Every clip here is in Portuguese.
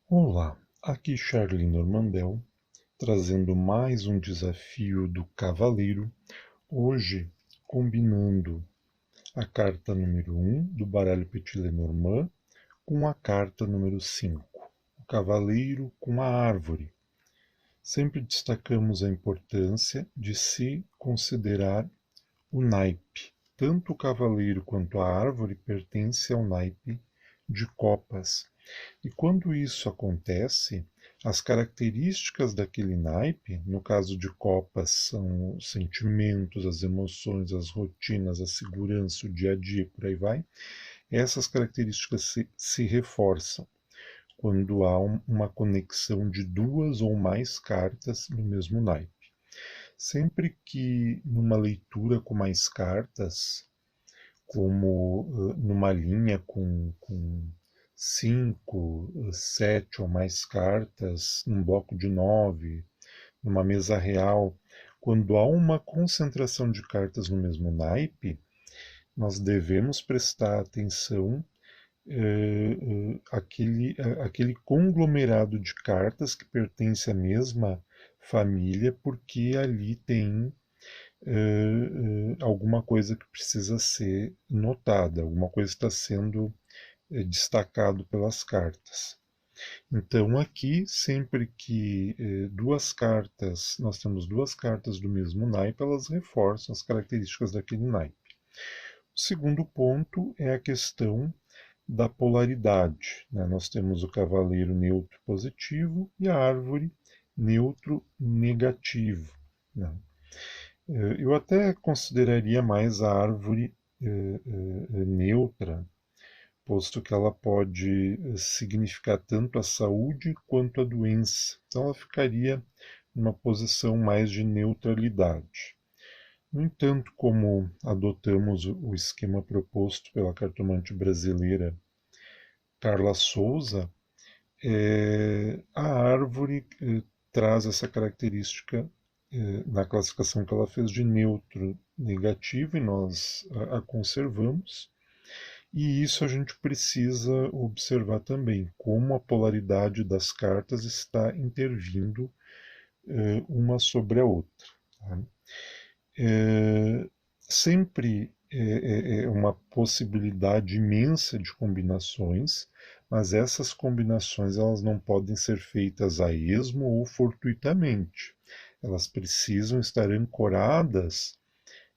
Olá, aqui Charlie Normandel, trazendo mais um desafio do Cavaleiro, hoje combinando a carta número 1 do baralho Petit Lenormand com a carta número 5, o Cavaleiro com a Árvore. Sempre destacamos a importância de se considerar o naipe. Tanto o Cavaleiro quanto a Árvore pertencem ao naipe de Copas. E quando isso acontece, as características daquele naipe, no caso de Copas, são os sentimentos, as emoções, as rotinas, a segurança, o dia a dia, por aí vai. Essas características se reforçam quando há uma conexão de duas ou mais cartas no mesmo naipe. Sempre que numa leitura com mais cartas, como numa linha com cinco, sete ou mais cartas, num bloco de nove, numa mesa real, quando há uma concentração de cartas no mesmo naipe, nós devemos prestar atenção aquele conglomerado de cartas que pertence à mesma família, porque ali tem alguma coisa que precisa ser notada, alguma coisa está sendo destacado pelas cartas. Então aqui, sempre que nós temos duas cartas do mesmo naipe, elas reforçam as características daquele naipe. O segundo ponto é a questão da polaridade, né? Nós temos o cavaleiro neutro positivo e a árvore neutro negativo, né? Eu até consideraria mais a árvore neutra, posto que ela pode significar tanto a saúde quanto a doença. Então ela ficaria numa posição mais de neutralidade. No entanto, como adotamos o esquema proposto pela cartomante brasileira Carla Souza, a árvore traz essa característica na classificação que ela fez de neutro negativo e nós a conservamos. E isso a gente precisa observar também, como a polaridade das cartas está intervindo uma sobre a outra. Tá? Sempre é uma possibilidade imensa de combinações, mas essas combinações elas não podem ser feitas a esmo ou fortuitamente. Elas precisam estar ancoradas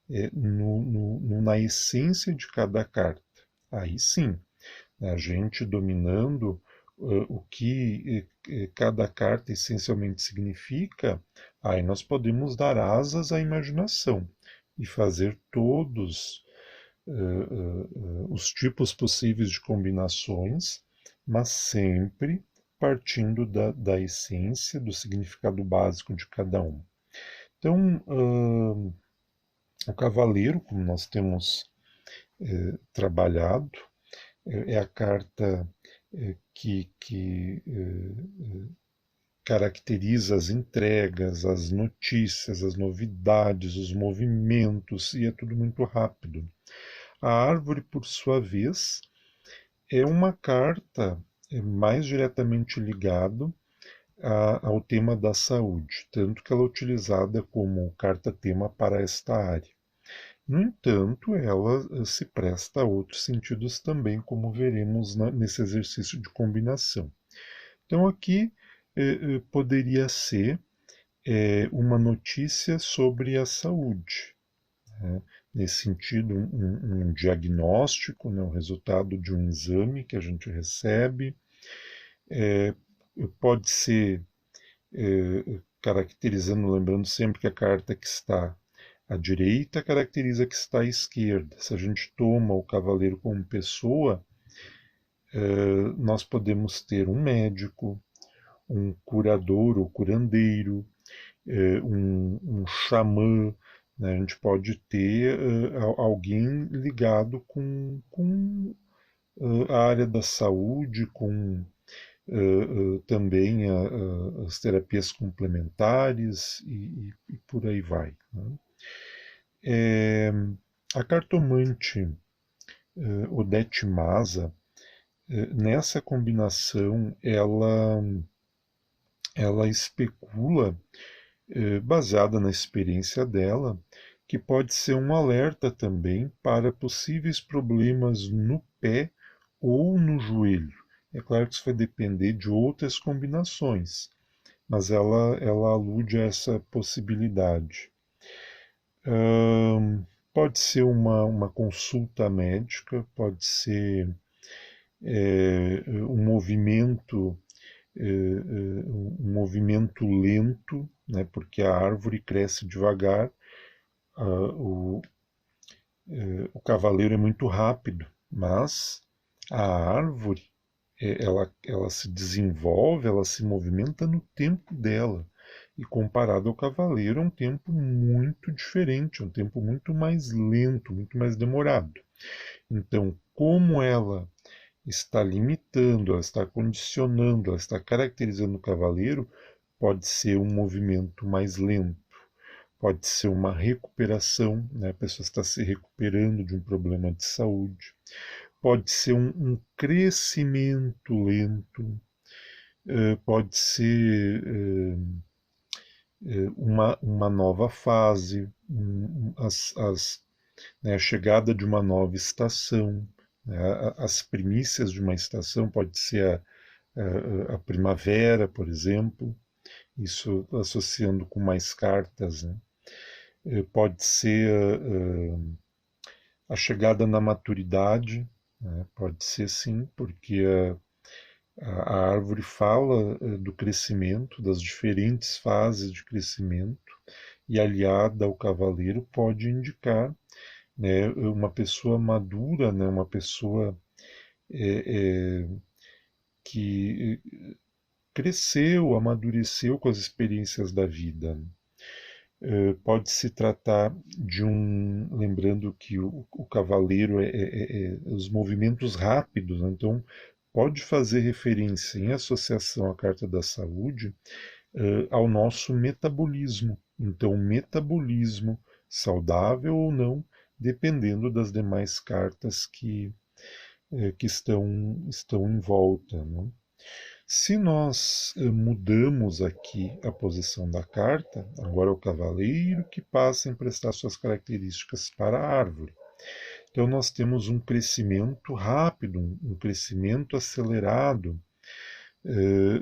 na essência de cada carta. Aí sim, a gente dominando o que cada carta essencialmente significa, aí nós podemos dar asas à imaginação e fazer todos os tipos possíveis de combinações, mas sempre partindo da essência, do significado básico de cada um. Então, o cavaleiro, como nós temos trabalhado, é a carta que caracteriza as entregas, as notícias, as novidades, os movimentos, e é tudo muito rápido. A árvore, por sua vez, é uma carta mais diretamente ligada ao tema da saúde, tanto que ela é utilizada como carta-tema para esta área. No entanto, ela se presta a outros sentidos também, como veremos nesse exercício de combinação. Então, aqui poderia ser uma notícia sobre a saúde, né? Nesse sentido, um diagnóstico, né, o resultado de um exame que a gente recebe, é, pode ser caracterizando, lembrando sempre que a carta que está à direita caracteriza que está à esquerda. Se a gente toma o cavaleiro como pessoa, nós podemos ter um médico, um curador ou curandeiro, um xamã, né? A gente pode ter alguém ligado com a área da saúde, com também as terapias complementares e por aí vai. Né? A cartomante Odete Maza, nessa combinação, ela especula, baseada na experiência dela, que pode ser um alerta também para possíveis problemas no pé ou no joelho. É claro que isso vai depender de outras combinações, mas ela alude a essa possibilidade. Pode ser uma consulta médica, pode ser um movimento um movimento lento, né, porque a árvore cresce devagar, o, o cavaleiro é muito rápido, mas a árvore ela se desenvolve, ela se movimenta no tempo dela. E comparado ao cavaleiro, é um tempo muito diferente, é um tempo muito mais lento, muito mais demorado. Então, como ela está limitando, ela está condicionando, ela está caracterizando o cavaleiro, pode ser um movimento mais lento, pode ser uma recuperação, né? A pessoa está se recuperando de um problema de saúde, pode ser um crescimento lento, pode ser uma nova fase, né, a chegada de uma nova estação, né, as primícias de uma estação pode ser a primavera, por exemplo, isso associando com mais cartas, né? Pode ser a chegada na maturidade, né? Pode ser sim, porque a árvore fala do crescimento, das diferentes fases de crescimento, e aliada ao cavaleiro pode indicar, né, uma pessoa madura, né, uma pessoa é, é, que cresceu, amadureceu com as experiências da vida. Pode se tratar de lembrando que o cavaleiro os movimentos rápidos, né? Então pode fazer referência em associação à Carta da Saúde ao nosso metabolismo. Então, metabolismo saudável ou não, dependendo das demais cartas que estão em volta. Né? Se nós mudamos aqui a posição da carta, agora é o cavaleiro que passa a emprestar suas características para a árvore. Então nós temos um crescimento rápido, um crescimento acelerado.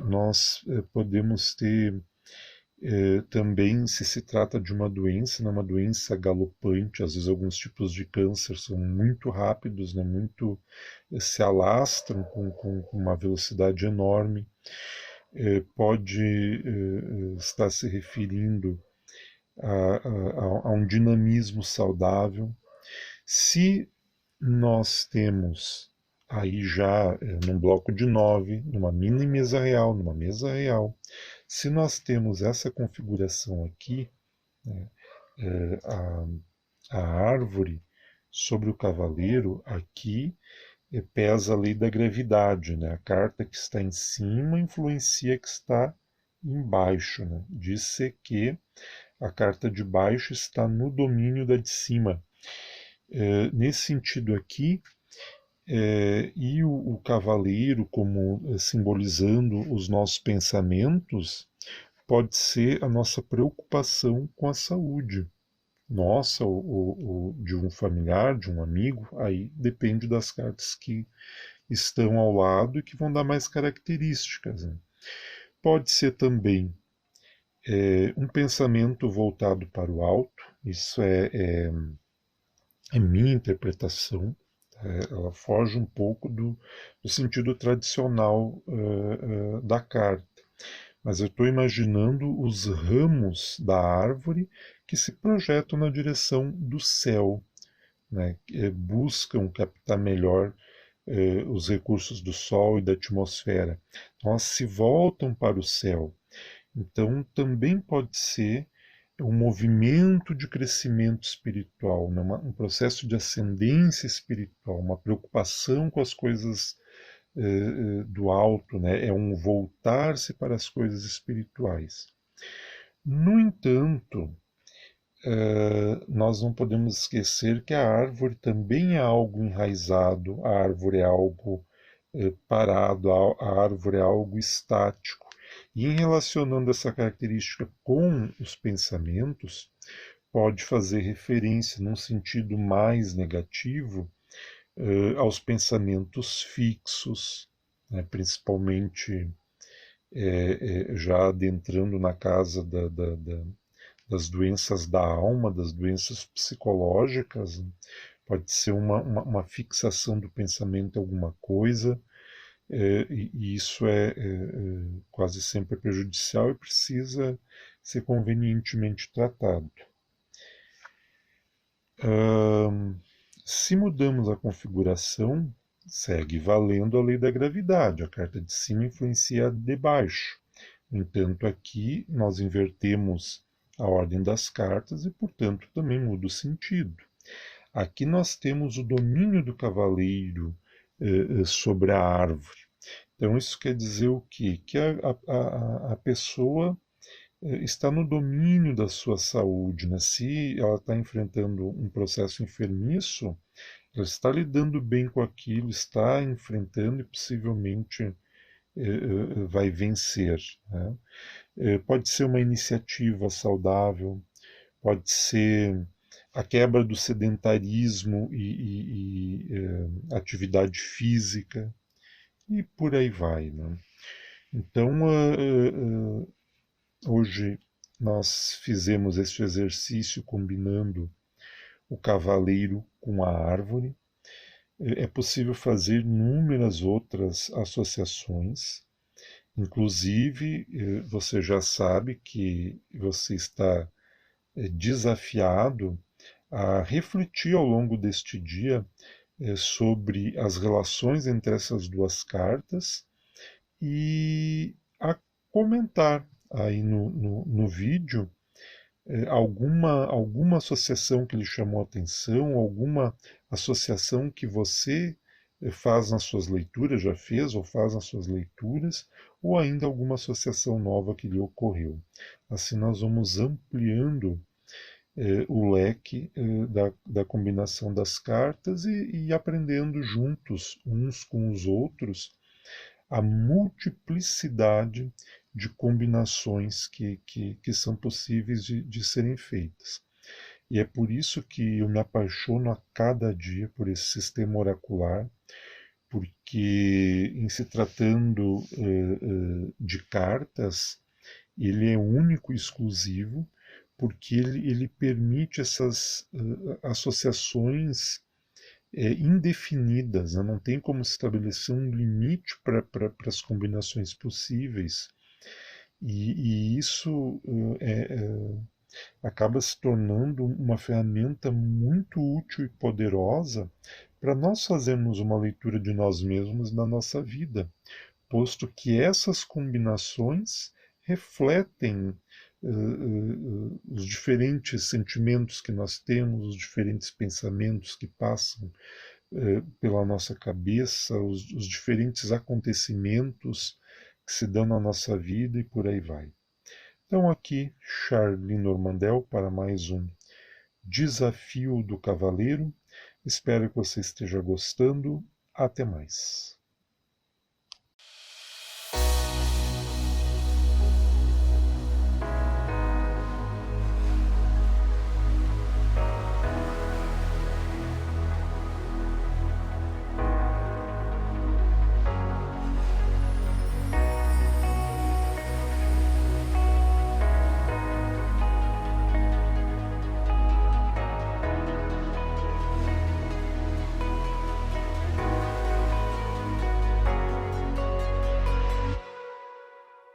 Nós podemos ter também, se trata de uma doença, não é uma doença galopante, às vezes alguns tipos de câncer são muito rápidos, né, muito se alastram com uma velocidade enorme. Pode estar se referindo a um dinamismo saudável. Se nós temos aí já num bloco de 9, numa mini mesa real, numa mesa real, se nós temos essa configuração aqui, né, a árvore sobre o cavaleiro, aqui pesa a lei da gravidade, né? A carta que está em cima influencia a que está embaixo, né? Diz-se que a carta de baixo está no domínio da de cima. Nesse sentido aqui, e o cavaleiro, como simbolizando os nossos pensamentos, pode ser a nossa preocupação com a saúde nossa ou de um familiar, de um amigo, aí depende das cartas que estão ao lado e que vão dar mais características. Né? Pode ser também um pensamento voltado para o alto, isso é minha interpretação, ela foge um pouco do sentido tradicional da carta. Mas eu estou imaginando os ramos da árvore que se projetam na direção do céu, né? Buscam captar melhor os recursos do Sol e da atmosfera. Então, elas se voltam para o céu. Então, também pode ser um movimento de crescimento espiritual, né? Um processo de ascendência espiritual, uma preocupação com as coisas do alto, né? É um voltar-se para as coisas espirituais. No entanto, nós não podemos esquecer que a árvore também é algo enraizado, a árvore é algo parado, a árvore é algo estático. E em relacionando essa característica com os pensamentos, pode fazer referência, num sentido mais negativo, aos pensamentos fixos, né, principalmente já adentrando na casa das doenças da alma, das doenças psicológicas. Né? Pode ser uma fixação do pensamento em alguma coisa, e isso quase sempre prejudicial e precisa ser convenientemente tratado. Se mudamos a configuração, segue valendo a lei da gravidade. A carta de cima influencia a de baixo. No entanto, aqui nós invertemos a ordem das cartas e, portanto, também muda o sentido. Aqui nós temos o domínio do cavaleiro sobre a árvore. Então, isso quer dizer o quê? Que a pessoa está no domínio da sua saúde. Né? Se ela está enfrentando um processo enfermiço, ela está lidando bem com aquilo, está enfrentando e possivelmente vai vencer. Né? Pode ser uma iniciativa saudável, pode ser a quebra do sedentarismo e atividade física, e por aí vai. Né? Então, hoje nós fizemos este exercício combinando o cavaleiro com a árvore. É possível fazer inúmeras outras associações. Inclusive, você já sabe que você está desafiado a refletir ao longo deste dia sobre as relações entre essas duas cartas e a comentar aí no vídeo alguma associação que lhe chamou a atenção, alguma associação que você faz nas suas leituras, já fez ou faz nas suas leituras, ou ainda alguma associação nova que lhe ocorreu. Assim nós vamos ampliando o leque da combinação das cartas e aprendendo juntos, uns com os outros, a multiplicidade de combinações que são possíveis de serem feitas. E é por isso que eu me apaixono a cada dia por esse sistema oracular, porque em se tratando de cartas, ele é único e exclusivo, porque ele permite essas associações indefinidas, né? Não tem como estabelecer um limite para as combinações possíveis, e isso acaba se tornando uma ferramenta muito útil e poderosa para nós fazermos uma leitura de nós mesmos na nossa vida, posto que essas combinações refletem os diferentes sentimentos que nós temos, os diferentes pensamentos que passam pela nossa cabeça, os diferentes acontecimentos que se dão na nossa vida e por aí vai. Então, aqui, Charlie Normandel para mais um Desafio do Cavaleiro. Espero que você esteja gostando. Até mais.